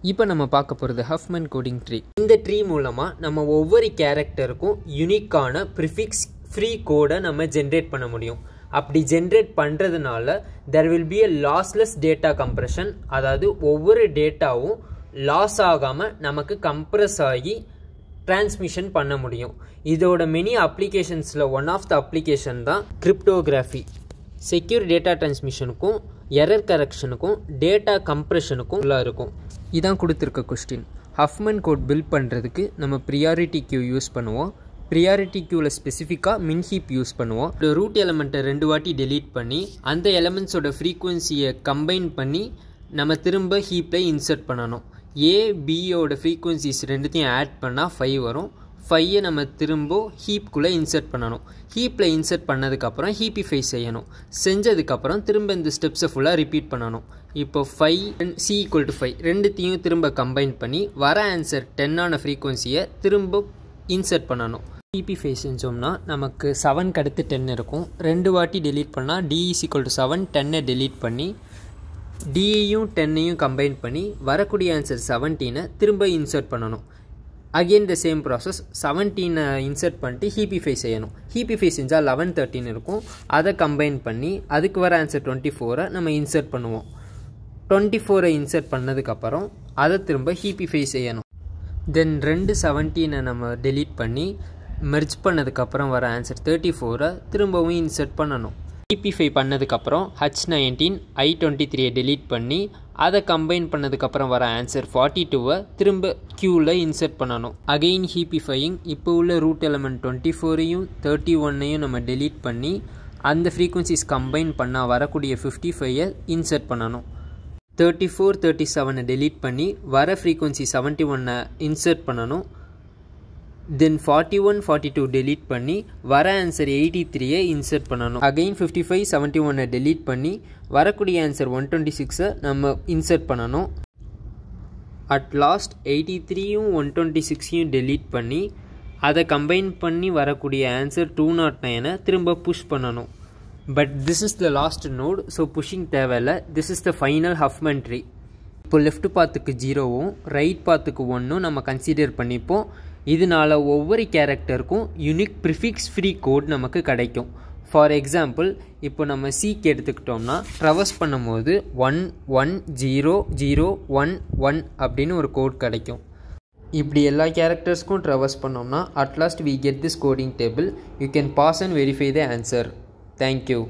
இப்போ நம்ம பார்க்க போகிறது ஹஃப்மன் கோடிங் ட்ரீ. இந்த ட்ரீ மூலமாக நம்ம ஒவ்வொரு கேரக்டருக்கும் யூனிக்கான ப்ரிஃபிக்ஸ் ஃப்ரீ கோடை நம்ம ஜென்ரேட் பண்ண முடியும். அப்படி ஜென்ரேட் பண்ணுறதுனால there will be a lossless data compression. அதாவது ஒவ்வொரு டேட்டாவும் லாஸ் ஆகாமல் நமக்கு கம்ப்ரெஸ் ஆகி டிரான்ஸ்மிஷன் பண்ண முடியும். இதோட மெனி அப்ளிகேஷன்ஸில் ஒன் ஆஃப் த அப்ளிகேஷன் தான் கிரிப்டோகிராஃபி. செக்யூர் டேட்டா டிரான்ஸ்மிஷனுக்கும் எரர் கரெக்ஷனுக்கும் டேட்டா கம்ப்ரெஷனுக்கும் எல்லாம் இருக்கும். இதான் கொடுத்துருக்க கொஸ்டின். ஹஃப்மன் கோட் பில்ட் பண்ணுறதுக்கு நம்ம ப்ரியாரிட்டி கியூ யூஸ் பண்ணுவோம். ப்ரியாரிட்டி கியூவில் ஸ்பெசிஃபிக்காக மின் ஹீப் யூஸ் பண்ணுவோம். ரூட் எலமெண்ட்டை 2 வாட்டி டெலீட் பண்ணி அந்த எலமெண்ட்ஸோட ஃப்ரீக்குவன்சியை கம்பைன் பண்ணி நம்ம திரும்ப ஹீப்பில் இன்சர்ட் பண்ணணும். ஏபியோட ஃப்ரீக்குவன்சிஸ் ரெண்டுத்தையும் ஆட் பண்ணால் 5 வரும். 5 நம்ம திரும்ப ஹீப்குள்ளே இன்சர்ட் பண்ணணும். ஹீப்பில் இன்சர்ட் பண்ணதுக்கப்புறம் ஹீப்பிஃபை செய்யணும். செஞ்சதுக்கப்புறம் திரும்ப இந்த ஸ்டெப்ஸை ஃபுல்லாக ரிப்பீட் பண்ணணும். இப்போ 5 C = 5 ரெண்டுத்தையும் திரும்ப கம்பைன் பண்ணி வர ஆன்சர் 10 ஆன ஃப்ரீக்குவன்சியை திரும்ப இன்சர்ட் பண்ணணும். ஹீப்பிஃபை செஞ்சோம்னா நமக்கு 7க்கு அடுத்து 10 இருக்கும். 2 வாட்டி டெலீட் பண்ணால் D = 7, 10 டெலீட் பண்ணி டியையும் 10ஐயும் கம்பைன் பண்ணி வரக்கூடிய ஆன்சர் 17 திரும்ப இன்சர்ட் பண்ணணும். Again the same process. 17 insert பண்ணிட்டு ஹீப்பிஃபை செய்யணும். ஹீப்பிஃபை செஞ்சால் 11, 13 இருக்கும். அதை கம்பைன் பண்ணி அதுக்கு வர ஆன்சர் 24 நம்ம இன்சர்ட் பண்ணுவோம். 24 இன்சர்ட் பண்ணதுக்கப்புறம் அதை திரும்ப ஹீப்பிஃபை செய்யணும். தென் 2 17 நம்ம டெலீட் பண்ணி மெர்ஜ் பண்ணதுக்கப்புறம் வர ஆன்சர் 34 திரும்பவும் இன்சர்ட் பண்ணணும். ஹீப்பிஃபை பண்ணதுக்கப்புறம் H19 I23 டெலீட் பண்ணி அதை கம்பைன் பண்ணதுக்கப்புறம் வர ஆன்சர் 42 திரும்ப க்யூவில் இன்சர்ட் பண்ணணும். அகெயின் ஹீப்பிஃபையிங். இப்போ உள்ள ரூட் எலமெண்ட் 24ஐயும் 31ஐயும் நம்ம டெலீட் பண்ணி அந்த ஃப்ரீக்குவன்சிஸ் கம்பைன் பண்ணால் வரக்கூடிய 55 இன்சர்ட் பண்ணணும். 34, 37 டெலீட் பண்ணி வர ஃப்ரீக்குவன்சி 71 இன்சர்ட் பண்ணணும். தென் 41, 42 டெலீட் பண்ணி வர ஆன்சர் 83 இன்சர்ட் பண்ணணும். அகெயின் 55, 71 டெலீட் பண்ணி வரக்கூடிய ஆன்சர் 126 நம்ம இன்சர்ட் பண்ணணும். அட் லாஸ்ட் 83யும் 126யும் டெலீட் பண்ணி அதை கம்பைன் பண்ணி வரக்கூடிய ஆன்சர் 209 திரும்ப புஷ் பண்ணணும். But this is the last node. So pushing தேவையில்லை. This is the final Huffman tree. இப்போ லெஃப்ட் பாத்துக்கு 0வும் ரைட் பாத்துக்கு 1ம் நம்ம கன்சிடர் பண்ணிப்போம். இதனால் ஒவ்வொரு கேரக்டருக்கும் யூனிக் ப்ரிஃபிக்ஸ் ஃப்ரீ கோட் நமக்கு கிடைக்கும். ஃபார் எக்ஸாம்பிள் இப்போ நம்ம சீக்கு எடுத்துக்கிட்டோம்னா ட்ரவர்ஸ் பண்ணும்போது 110001 அப்படின்னு ஒரு கோட் கிடைக்கும். இப்படி எல்லா கேரக்டர்ஸ்க்கும் ட்ரவர்ஸ் பண்ணோம்னா at last we get this coding table. You can pass and verify the answer. Thank you.